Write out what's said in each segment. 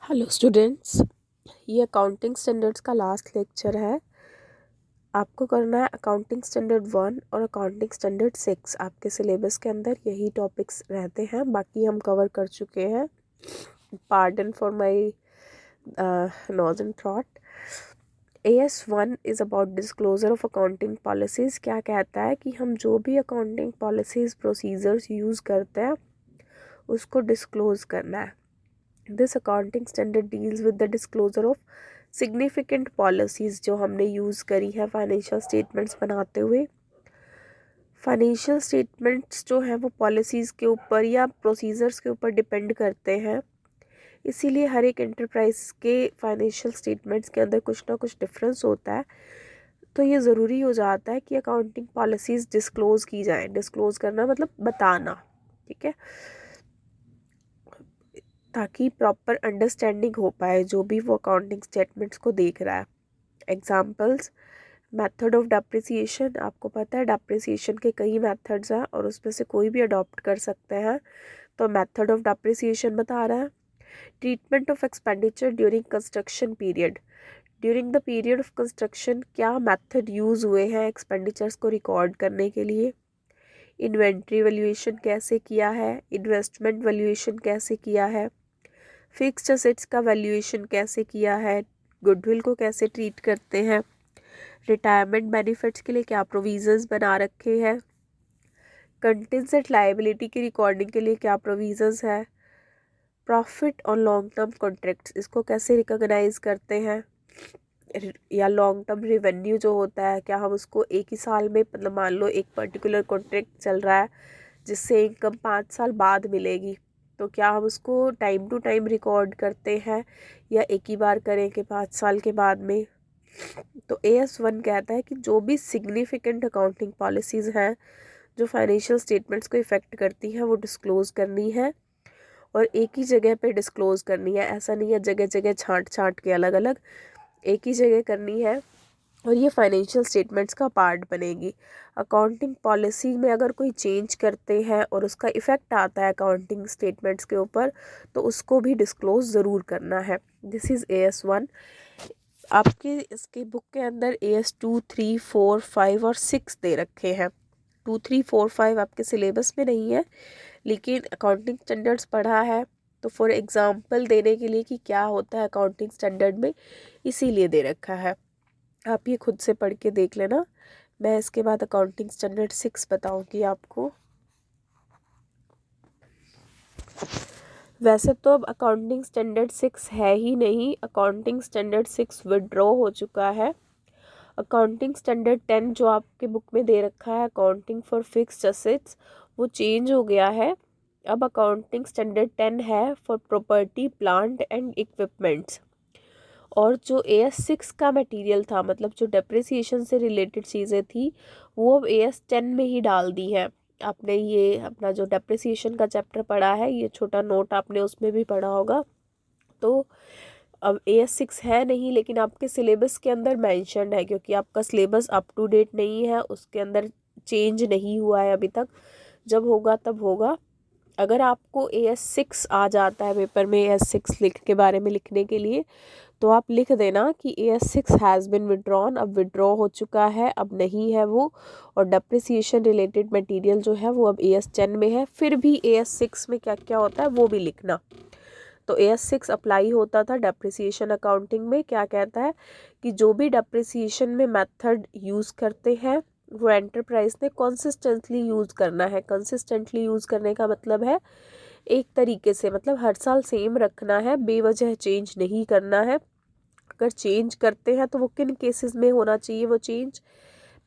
Hello students, ये accounting standards का last lecture है। आपको करना है अकाउंटिंग स्टैंडर्ड 1 और अकाउंटिंग स्टैंडर्ड 6। आपके सिलेबस के अंदर यही टॉपिक्स रहते हैं, बाकी हम कवर कर चुके हैं। Pardon for my nose and thought. AS1 is about disclosure of accounting policies. क्या कहता है कि हम जो भी अकाउंटिंग पॉलिसीज़ प्रोसीजर्स यूज़ करते हैं उसको डिस्क्लोज करना है। This accounting standard deals with the disclosure of significant policies जो हमने यूज़ करी है फाइनेंशियल स्टेटमेंट्स बनाते हुए। फाइनेंशियल स्टेटमेंट्स जो है वो पॉलिसीज़ के ऊपर या प्रोसीजर्स के ऊपर डिपेंड करते हैं, इसीलिए हर एक एंटरप्राइज के फाइनेंशियल स्टेटमेंट्स के अंदर कुछ ना कुछ डिफरेंस होता है। तो ये ज़रूरी हो जाता है कि अकाउंटिंग पॉलिसीज़ डिस्क्लोज़ की जाए। डिस्क्लोज़ करना मतलब बताना, ठीक है, ताकि प्रॉपर अंडरस्टैंडिंग हो पाए जो भी वो अकाउंटिंग स्टेटमेंट्स को देख रहा है। Examples, method of depreciation. आपको पता है डेप्रिसिएशन के कई मेथड्स हैं और उसमें से कोई भी अडॉप्ट कर सकते हैं, तो मेथड ऑफ डेप्रिसिएशन बता रहा है। Treatment of expenditure during construction period. During the period of construction क्या मेथड यूज़ हुए हैं एक्सपेंडिचर्स को रिकॉर्ड करने के लिए। इन्वेंट्री वैल्यूएशन कैसे किया है, इन्वेस्टमेंट वैल्यूएशन कैसे किया है, फिक्स्ड असेट्स का वैल्यूएशन कैसे किया है, गुडविल को कैसे ट्रीट करते हैं, रिटायरमेंट बेनिफिट्स के लिए क्या प्रोविजंस बना रखे हैं, कंटिजेंट लायबिलिटी की रिकॉर्डिंग के लिए क्या प्रोविजंस है, प्रॉफिट और लॉन्ग टर्म कॉन्ट्रैक्ट्स इसको कैसे रिकॉग्नाइज करते हैं, या लॉन्ग टर्म रिवेन्यू जो होता है क्या हम उसको एक ही साल में, मतलब मान लो एक पर्टिकुलर कॉन्ट्रैक्ट चल रहा है जिससे इनकम 5 साल बाद मिलेगी, तो क्या हम उसको टाइम टू टाइम रिकॉर्ड करते हैं या एक ही बार करेंगे 5 साल के बाद में। तो AS1 कहता है कि जो भी सिग्निफिकेंट अकाउंटिंग पॉलिसीज़ हैं जो फाइनेंशियल स्टेटमेंट्स को इफ़ेक्ट करती हैं वो डिस्क्लोज़ करनी है, और एक ही जगह पे डिस्क्लोज़ करनी है। ऐसा नहीं है जगह जगह छांट छांट के अलग अलग, एक ही जगह करनी है और ये फाइनेंशियल स्टेटमेंट्स का पार्ट बनेगी। अकाउंटिंग पॉलिसी में अगर कोई चेंज करते हैं और उसका इफ़ेक्ट आता है अकाउंटिंग स्टेटमेंट्स के ऊपर, तो उसको भी डिस्क्लोज़ ज़रूर करना है। This is AS1। आपके इसके बुक के अंदर AS2, 3, 4, 5 और 6 दे रखे हैं। 2, 3, 4, 5 आपके सिलेबस में नहीं है, लेकिन अकाउंटिंग स्टैंडर्ड्स पढ़ा है तो फॉर एग्ज़ाम्पल देने के लिए कि क्या होता है अकाउंटिंग स्टैंडर्ड में, इसीलिए दे रखा है। आप ये खुद से पढ़ के देख लेना। मैं इसके बाद अकाउंटिंग स्टैंडर्ड 6 बताऊंगी आपको। वैसे तो अब अकाउंटिंग स्टैंडर्ड 6 है ही नहीं, अकाउंटिंग स्टैंडर्ड 6 विड्रॉ हो चुका है। अकाउंटिंग स्टैंडर्ड 10 जो आपके बुक में दे रखा है अकाउंटिंग फॉर फिक्स्ड असेट्स, वो चेंज हो गया है। अब अकाउंटिंग स्टैंडर्ड 10 है for property, plant and equipments. और जो AS6 का मटेरियल था, मतलब जो डेप्रिसिएशन से रिलेटेड चीज़ें थी, वो अब AS10 में ही डाल दी है। आपने ये अपना जो डेप्रिसिएशन का चैप्टर पढ़ा है, ये छोटा नोट आपने उसमें भी पढ़ा होगा। तो अब AS6 है नहीं, लेकिन आपके सिलेबस के अंदर मेंशन्ड है, क्योंकि आपका सिलेबस अप टू डेट नहीं है, उसके अंदर चेंज नहीं हुआ है अभी तक। जब होगा तब होगा। अगर आपको AS6 आ जाता है पेपर में AS6 लिख के बारे में लिखने के लिए, तो आप लिख देना कि AS6 हैज़ बिन विड्रॉन। अब विड्रॉ हो चुका है, अब नहीं है वो। और डेप्रिसिएशन रिलेटेड मटेरियल जो है वो अब AS10 में है। फिर भी AS6 में क्या क्या होता है वो भी लिखना। तो AS6 अप्लाई होता था डेप्रिसिएशन अकाउंटिंग में। क्या कहता है कि जो भी डेप्रिसिएशन में मेथड यूज़ करते हैं वो एंटरप्राइज ने कंसिस्टेंटली यूज़ करना है। कंसिस्टेंटली यूज़ करने का मतलब है एक तरीके से, मतलब हर साल सेम रखना है, बेवजह चेंज नहीं करना है। अगर चेंज करते हैं तो वो किन केसेस में होना चाहिए वो चेंज।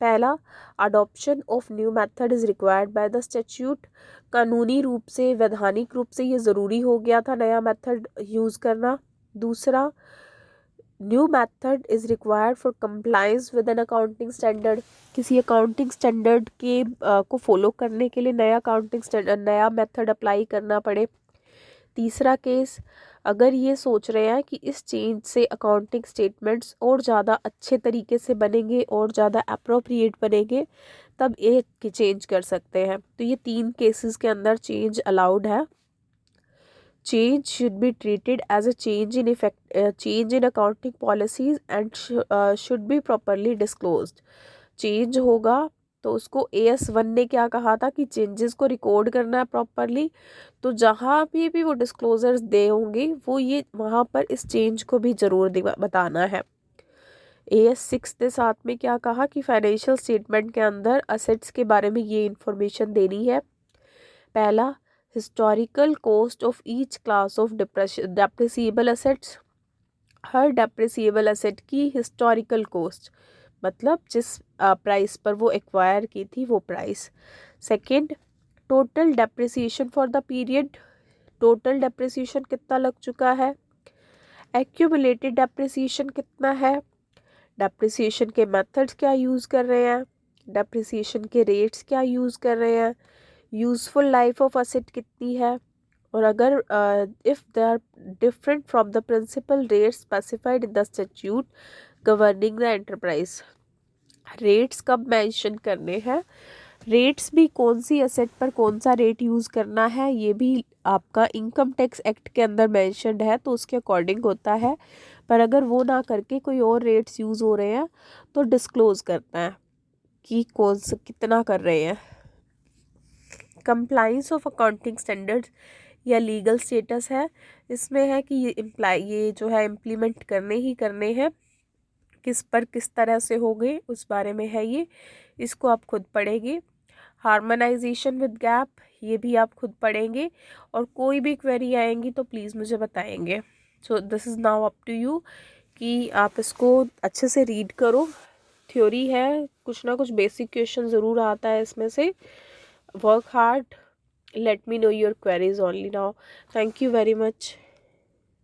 पहला, adoption of new method is required by the statute. कानूनी रूप से, वैधानिक रूप से ये ज़रूरी हो गया था नया मेथड यूज़ करना। दूसरा, new method is required for compliance with an accounting standard. किसी अकाउंटिंग स्टैंडर्ड के को फॉलो करने के लिए नया अकाउंटिंग स्टैंडर्ड, नया मेथड अप्लाई करना पड़े। तीसरा केस, अगर ये सोच रहे हैं कि इस चेंज से अकाउंटिंग स्टेटमेंट्स और ज़्यादा अच्छे तरीके से बनेंगे और ज़्यादा अप्रोप्रिएट बनेंगे, तब एक चेंज कर सकते हैं। तो ये 3 केसेस के अंदर चेंज अलाउड है। change should be treated as a change in change in accounting policies and should be properly disclosed. Change होगा तो उसको AS1 ने क्या कहा था कि चेंजेस को रिकॉर्ड करना है प्रॉपरली, तो जहाँ भी वो डिस्क्लोजर्स दे होंगे वो ये वहाँ पर इस चेंज को भी ज़रूर बताना है। AS6 ने साथ में क्या कहा कि फाइनेंशियल स्टेटमेंट के अंदर असेट्स के बारे में ये इंफॉर्मेशन देनी है। पहला, historical cost of each class of depreciable assets. Her depreciable asset की हिस्टोरिकल कॉस्ट, मतलब जिस प्राइस पर वो एक्वायर की थी वो price. Second, total depreciation for the period, total depreciation कितना लग चुका है। एक्यूमुलेटेड डेप्रिसिएशन कितना है, डेप्रिसिएशन के मेथड्स क्या यूज़ कर रहे हैं, डेप्रिसिएशन के रेट्स क्या यूज़ कर रहे हैं, यूज़फुल लाइफ ऑफ असेट कितनी है, और अगर if they are different from the principal rates specified in the statute governing the enterprise. Rates कब मेंशन करने हैं, रेट्स भी कौन सी असेट पर कौन सा रेट यूज़ करना है ये भी आपका इनकम टैक्स एक्ट के अंदर मेंशन्ड है, तो उसके अकॉर्डिंग होता है। पर अगर वो ना करके कोई और रेट्स यूज़ हो रहे हैं तो डिस्क्लोज़ करना है कि कौन सा कितना कर रहे हैं। कंप्लाइंस ऑफ अकाउंटिंग स्टैंडर्ड्स या लीगल स्टेटस है, इसमें है कि ये जो है इम्प्लीमेंट करने ही करने हैं, किस पर किस तरह से हो गए उस बारे में है ये, इसको आप खुद पढ़ेंगे। हार्मोनाइजेशन विद गैप, ये भी आप खुद पढ़ेंगे, और कोई भी क्वेरी आएंगी तो प्लीज़ मुझे बताएंगे। So this is now up to you कि आप इसको अच्छे से रीड करो। थ्योरी है, कुछ ना कुछ बेसिक क्वेश्चन ज़रूर आता है इसमें से। Work hard, let me know your queries only now. Thank you very much.